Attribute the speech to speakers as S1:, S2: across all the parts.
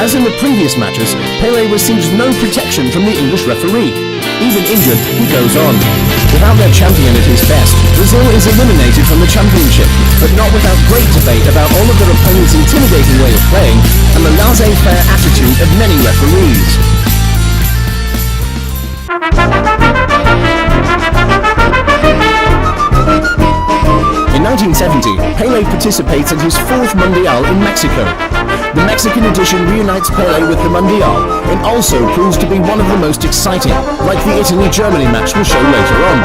S1: As in the previous matches, Pele receives no protection from the English referee. Even injured, he goes on. Without their champion at his best, Brazil is eliminated from the championship, but not without great debate about all of their opponents' intimidating way of playing and the laissez-faire attitude of many referees. In 1970, Pele participates at his fourth Mundial in Mexico. The Mexican edition reunites Pele with the Mundial and also proves to be one of the most exciting, like the Italy-Germany match we'll show later on.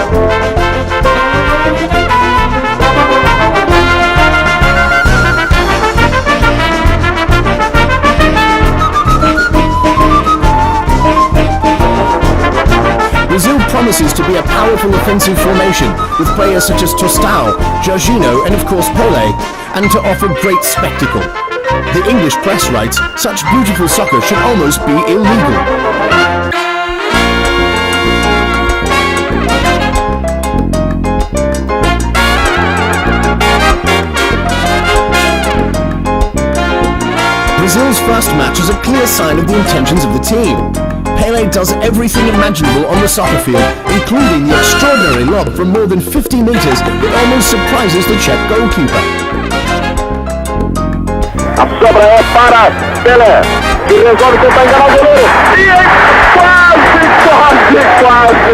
S1: Brazil promises to be a powerful offensive formation with players such as Tostão, Jorginho and of course Pele, and to offer great spectacle. The English press writes, such beautiful soccer should almost be illegal. Brazil's first match is a clear sign of the intentions of the team. Pele does everything imaginable on the soccer field, including the extraordinary lob from more than 50 meters that almost surprises the Czech goalkeeper.
S2: A sobra é para Pele, que resolve tentar enganar o goleiro. E é quase.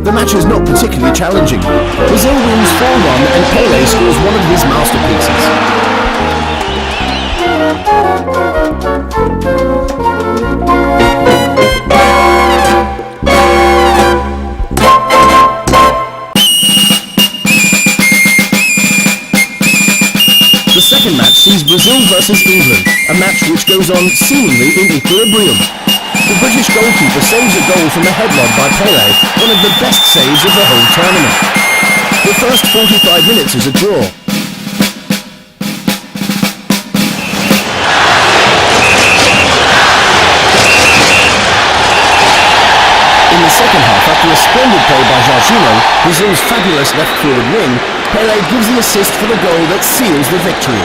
S2: The match is not particularly challenging. Brazil wins 4-1 and Pele scores one of his masterpieces. The second match sees Brazil versus England, a match which goes on seemingly in equilibrium. The British goalkeeper saves a goal from a headlock by Pele, one of the best saves of the whole tournament. The first 45 minutes is a draw. In the second half, after a splendid play by Jorginho, Brazil's fabulous left-forward wing, Pele gives the assist for the goal that seals the victory.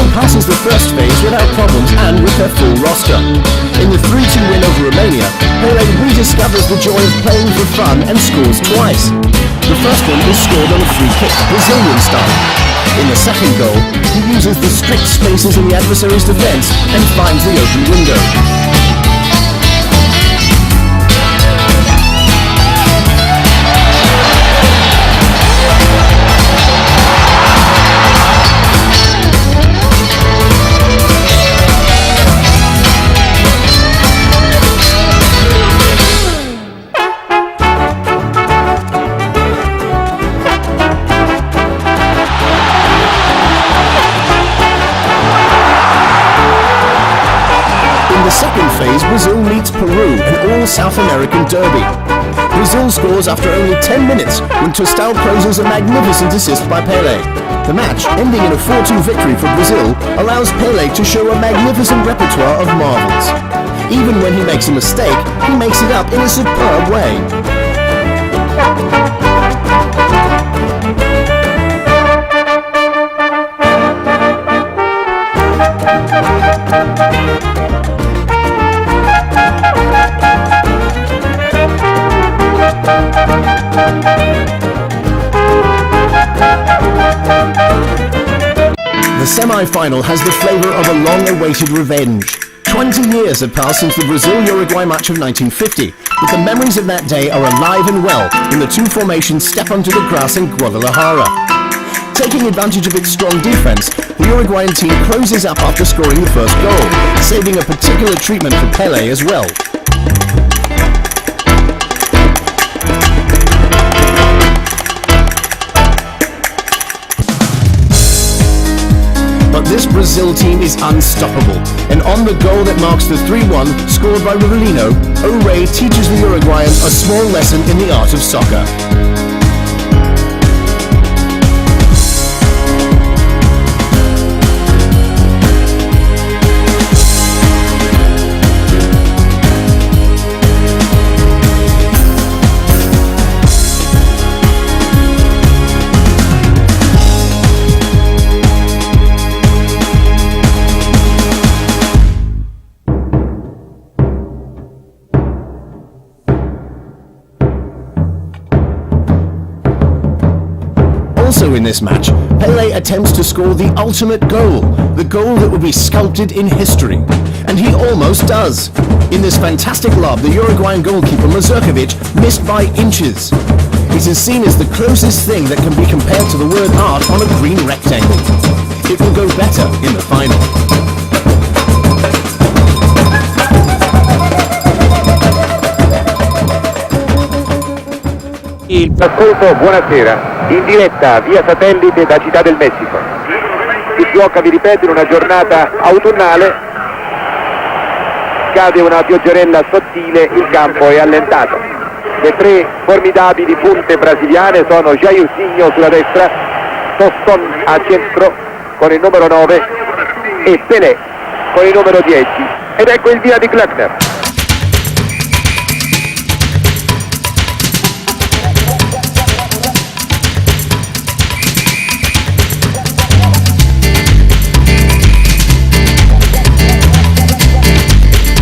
S2: Passes the first phase without problems and with their full roster. In the 3-2 win over Romania, Pele rediscovers the joy of playing for fun and scores twice. The first one is scored on a free kick, Brazilian style. In the second goal, he uses the strict spaces in the adversary's defence and finds the open window. In the second phase, Brazil meets Peru, an all-South American derby. Brazil scores after only 10 minutes when Tostão closes a magnificent assist by Pele. The match, ending in a 4-2 victory for Brazil, allows Pele to show a magnificent repertoire of marvels. Even when he makes a mistake, he makes it up in a superb way. The semi-final has the flavour of a long-awaited revenge. 20 years have passed since the Brazil-Uruguay match of 1950, but the memories of that day are alive and well when the two formations step onto the grass in Guadalajara. Taking advantage of its strong defence, the Uruguayan team closes up after scoring the first goal, saving a particular treatment for Pele as well. But this Brazil team is unstoppable, and on the goal that marks the 3-1 scored by Rivellino, O'Ray teaches the Uruguayans a small lesson in the art of soccer. Also in this match, Pele attempts to score the ultimate goal, the goal that will be sculpted in history. And he almost does. In this fantastic lob, the Uruguayan goalkeeper Mazurkovic missed by inches. It is seen as the closest thing that can be compared to the word art on a green rectangle. It will go better in the final.
S3: Il ascolto, buonasera, in diretta via satellite da Città del Messico. Si gioca, vi ripeto, in una giornata autunnale, cade una pioggerella sottile, il campo è allentato. Le tre formidabili punte brasiliane sono Jairzinho sulla destra, Toston a centro con il numero 9 e Pelé con il numero 10. Ed ecco il via di Glöckner.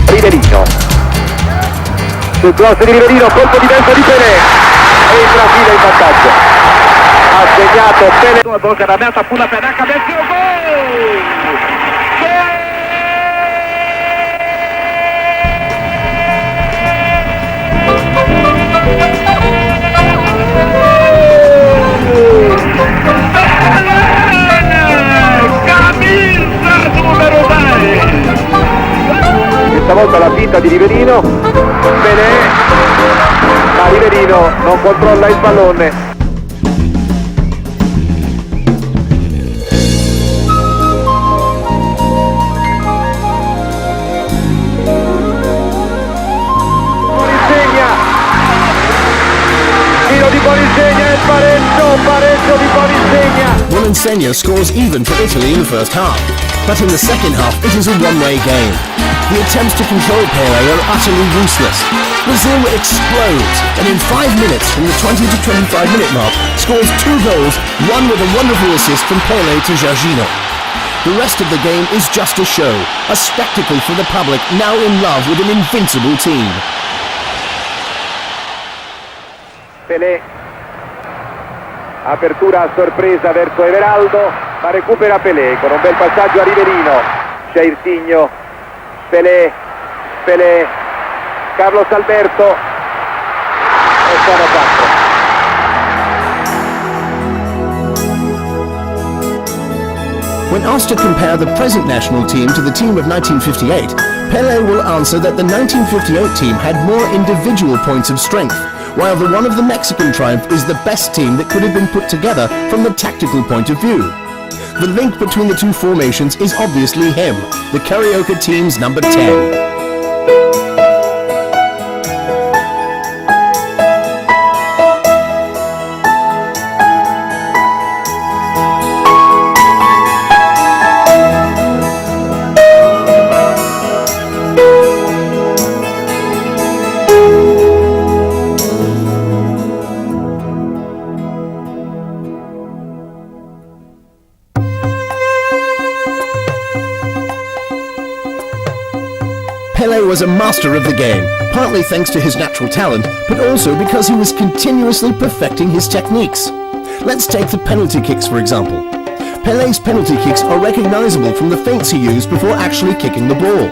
S3: Rivellino, sul cross di Rivellino, colpo di testa di Pelé e il Brasile in vantaggio. Ha segnato Pelé. A boca da meta, pula pé na cabeça e o gol! Camisa numero 10! Stavolta la finta di Rivellino, Pelé, ma Rivellino non controlla il pallone. Bonisegna, tiro di Bonisegna e pareggio di Bonisegna.
S2: Bonisegna scores even for Italy in the first half, but in the second half it is a one-way game. The attempts to control Pele are utterly useless. Brazil explodes, and in 5 minutes from the 20 to 25 minute mark, scores 2 goals, one with a wonderful assist from Pele to Jairzinho. The rest of the game is just a show, a spectacle for the public now in love with an invincible team.
S3: Pelé, apertura a sorpresa verso Everaldo, ma recupera Pelé con un bel passaggio a Rivellino. Jairzinho, Pelé, Carlos Alberto e sono 4.
S2: When asked to compare the present national team to the team of 1958, Pele will answer that the 1958 team had more individual points of strength, while the one of the Mexican triumph is the best team that could have been put together from the tactical point of view. The link between the two formations is obviously him, the Carioca team's number 10. Pele was a master of the game, partly thanks to his natural talent, but also because he was continuously perfecting his techniques. Let's take the penalty kicks, for example. Pele's penalty kicks are recognizable from the feints he used before actually kicking the ball.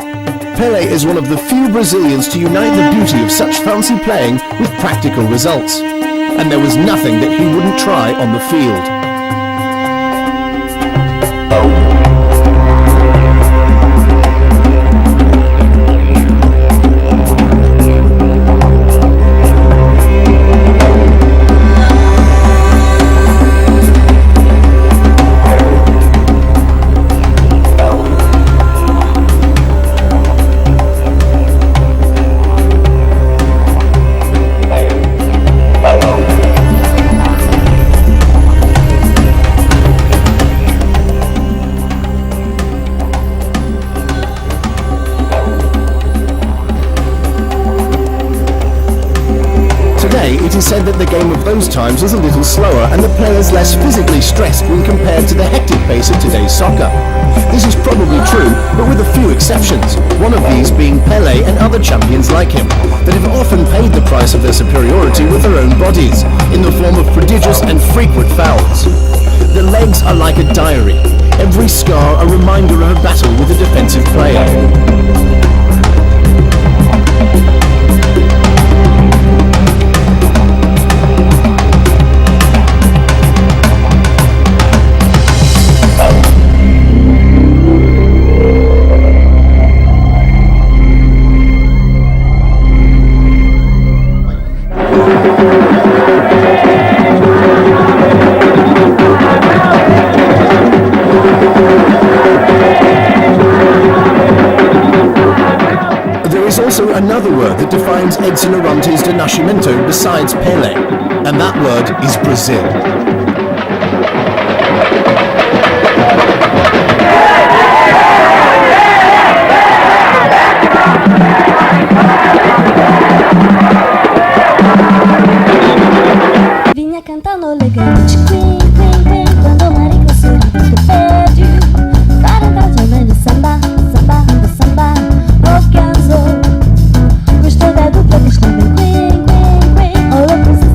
S2: Pele is one of the few Brazilians to unite the beauty of such fancy playing with practical results. And there was nothing that he wouldn't try on the field. that the game of those times was a little slower and the players less physically stressed when compared to the hectic pace of today's soccer. This is probably true, but with a few exceptions, one of these being Pele and other champions like him, that have often paid the price of their superiority with their own bodies, in the form of prodigious and frequent fouls. The legs are like a diary, every scar a reminder of a battle with a defensive player. There is also another word that defines Edson Arantes de Nascimento besides Pele, and that word is Brazil.
S4: Vinha cantando elegante, queen, queen, queen, quando marica subito pede para entrar chamando samba, samba, samba, o caso. Gostou da dupla que está bem, queen, queen, queen, o louco se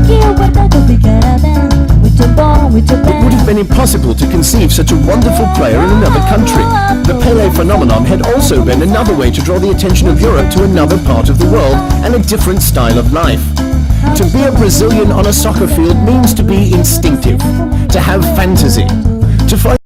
S4: que o quarteto ficará bem, muito bom, muito bem.
S2: It would have been impossible to conceive such a wonderful player in another country. The Pele phenomenon had also been another way to draw the attention of Europe to another part of the world and a different style of life. To be a Brazilian on a soccer field means to be instinctive, to have fantasy, to find